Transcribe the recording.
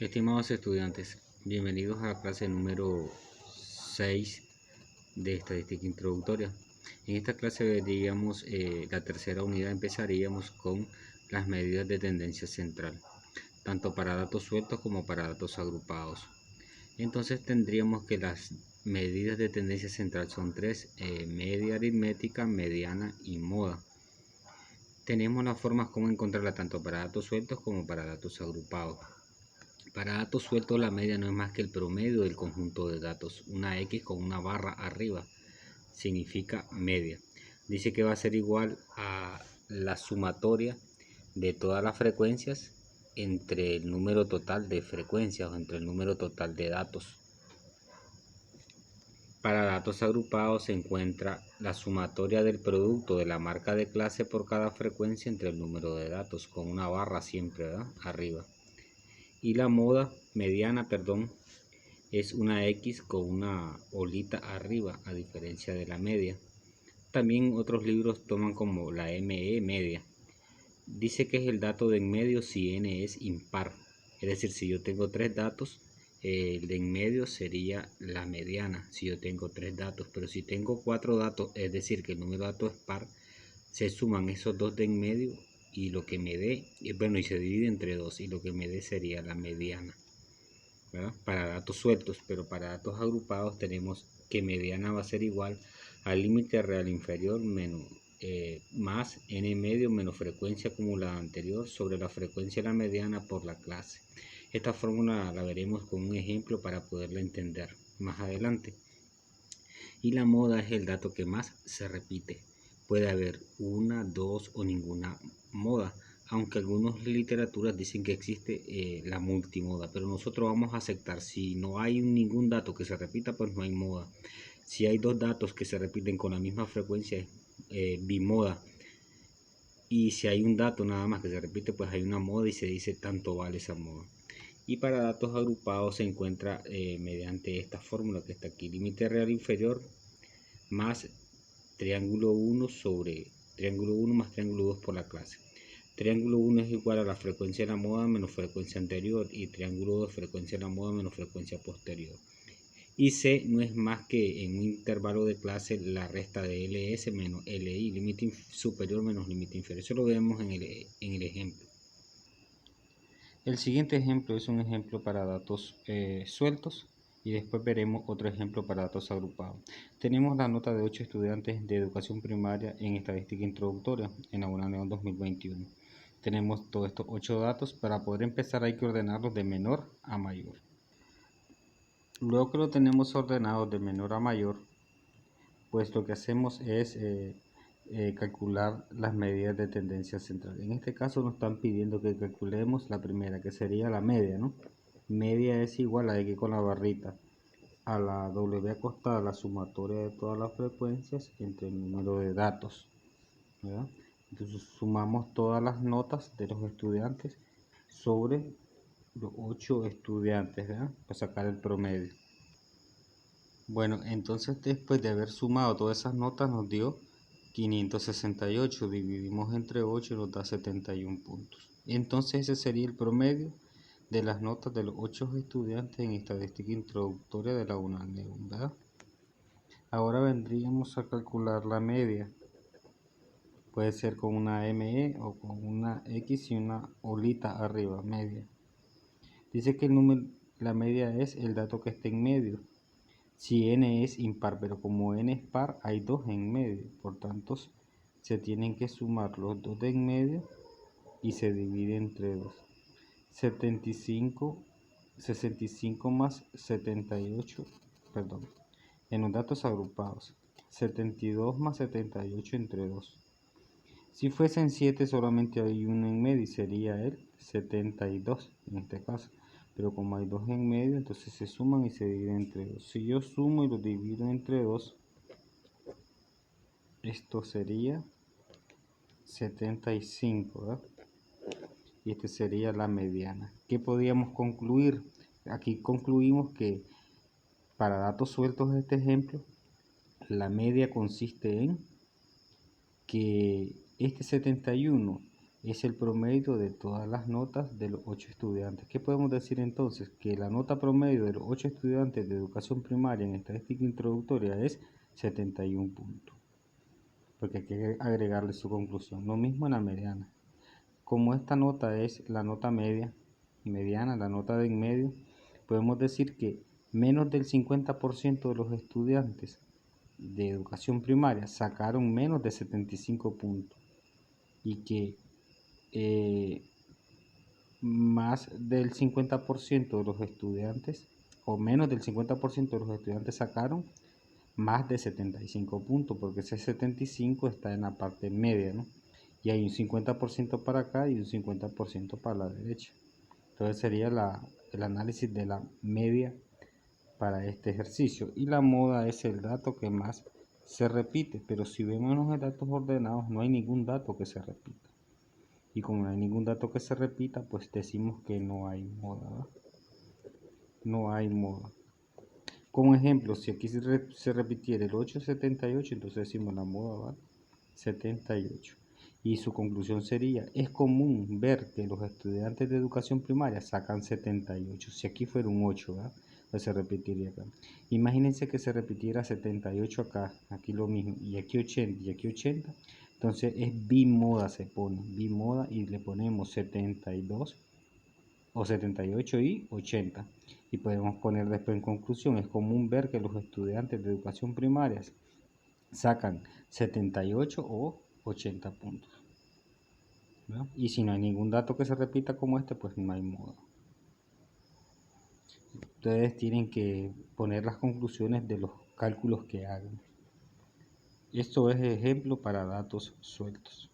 Estimados estudiantes, bienvenidos a la clase número 6 de Estadística Introductoria. En esta clase veríamos la tercera unidad, empezaríamos con las medidas de tendencia central, tanto para datos sueltos como para datos agrupados. Entonces tendríamos que las medidas de tendencia central son tres: media aritmética, mediana y moda. Tenemos las formas como encontrarla tanto para datos sueltos como para datos agrupados. Para datos sueltos, la media no es más que el promedio del conjunto de datos. Una X con una barra arriba significa media. Dice que va a ser igual a la sumatoria de todas las frecuencias entre el número total de frecuencias o entre el número total de datos. Para datos agrupados se encuentra la sumatoria del producto de la marca de clase por cada frecuencia entre el número de datos, con una barra siempre, ¿verdad?, arriba. Y la mediana, es una X con una olita arriba, a diferencia de la media. También otros libros toman como la ME media. Dice que es el dato de en medio si n es impar. Es decir, si yo tengo tres datos, el de en medio sería la mediana, si yo tengo tres datos. Pero si tengo cuatro datos, es decir, que el número de datos es par, se suman esos dos de en medio y lo que me dé, y se divide entre dos, y lo que me dé sería la mediana, ¿verdad?, para datos sueltos. Pero para datos agrupados tenemos que mediana va a ser igual al límite real inferior menos más n medio menos frecuencia acumulada anterior sobre la frecuencia de la mediana por la clase. Esta fórmula la veremos con un ejemplo para poderla entender más adelante. Y la moda es el dato que más se repite. Puede haber una, dos o ninguna moda, aunque algunas literaturas dicen que existe la multimoda, pero nosotros vamos a aceptar, si no hay ningún dato que se repita, pues no hay moda. Si hay dos datos que se repiten con la misma frecuencia, es bimoda. Y si hay un dato nada más que se repite, pues hay una moda y se dice tanto vale esa moda. Y para datos agrupados se encuentra mediante esta fórmula que está aquí: límite real inferior más triángulo 1 sobre triángulo 1 más triángulo 2 por la clase. Triángulo 1 es igual a la frecuencia de la moda menos frecuencia anterior, y triángulo 2 frecuencia de la moda menos frecuencia posterior. Y C no es más que en un intervalo de clase la resta de LS menos LI, límite superior menos límite inferior. Eso lo vemos en el ejemplo. El siguiente ejemplo es un ejemplo para datos sueltos, y después veremos otro ejemplo para datos agrupados. Tenemos la nota de 8 estudiantes de educación primaria en estadística introductoria en la UNANEON 2021. Tenemos todos estos 8 datos. Para poder empezar hay que ordenarlos de menor a mayor. Luego que lo tenemos ordenado de menor a mayor, pues lo que hacemos es calcular las medidas de tendencia central. En este caso nos están pidiendo que calculemos la primera, que sería la media, ¿no? Media es igual a X con la barrita a la W acostada, la sumatoria de todas las frecuencias entre el número de datos, ¿verdad? Entonces sumamos todas las notas de los estudiantes sobre los 8 estudiantes, ¿verdad?, para sacar el promedio. Bueno, entonces después de haber sumado todas esas notas nos dio 568, dividimos entre 8 y nos da 71 puntos. Entonces ese sería el promedio de las notas de los 8 estudiantes en estadística introductoria de la UNANEON, ¿verdad? Ahora vendríamos a calcular la media. Puede ser con una ME o con una X y una olita arriba, media. Dice que la media es el dato que está en medio si n es impar, pero como n es par hay 2 en medio, por tanto se tienen que sumar los 2 de en medio y se divide entre 2. 65 más 78, en los datos agrupados, 72 más 78 entre 2. Si fuesen 7 solamente hay 1 en medio y sería el 72 en este caso. Pero como hay 2 en medio, entonces se suman y se dividen entre 2. Si yo sumo y lo divido entre 2, esto sería 75, ¿verdad? Y este sería la mediana. ¿Qué podríamos concluir? Aquí concluimos que para datos sueltos de este ejemplo, la media consiste en que este 71 es el promedio de todas las notas de los 8 estudiantes. ¿Qué podemos decir entonces? Que la nota promedio de los 8 estudiantes de educación primaria en estadística introductoria es 71 puntos. Porque hay que agregarle su conclusión. Lo mismo en la mediana. Como esta nota es la nota mediana, la nota de en medio, podemos decir que menos del 50% de los estudiantes de educación primaria sacaron menos de 75 puntos y que más del 50% de los estudiantes o menos del 50% de los estudiantes sacaron más de 75 puntos, porque ese 75 está en la parte media, ¿no? Y hay un 50% para acá y un 50% para la derecha. Entonces sería el análisis de la media para este ejercicio. Y la moda es el dato que más se repite, pero si vemos los datos ordenados no hay ningún dato que se repita. Y como no hay ningún dato que se repita, pues decimos que no hay moda, ¿verdad? No hay moda. Como ejemplo, si aquí se repitiera el 878, entonces decimos la moda va 78. Y su conclusión sería, es común ver que los estudiantes de educación primaria sacan 78. Si aquí fuera un 8, ¿verdad? Pues se repetiría acá. Imagínense que se repitiera 78 acá, aquí lo mismo, y aquí 80, y aquí 80. Entonces es bimoda se pone, bimoda y le ponemos 72 o 78 y 80. Y podemos poner después en conclusión, es común ver que los estudiantes de educación primaria sacan 78 o 80 puntos, ¿no? Y si no hay ningún dato que se repita como este, pues no hay modo. Ustedes tienen que poner las conclusiones de los cálculos que hagan. Esto es ejemplo para datos sueltos.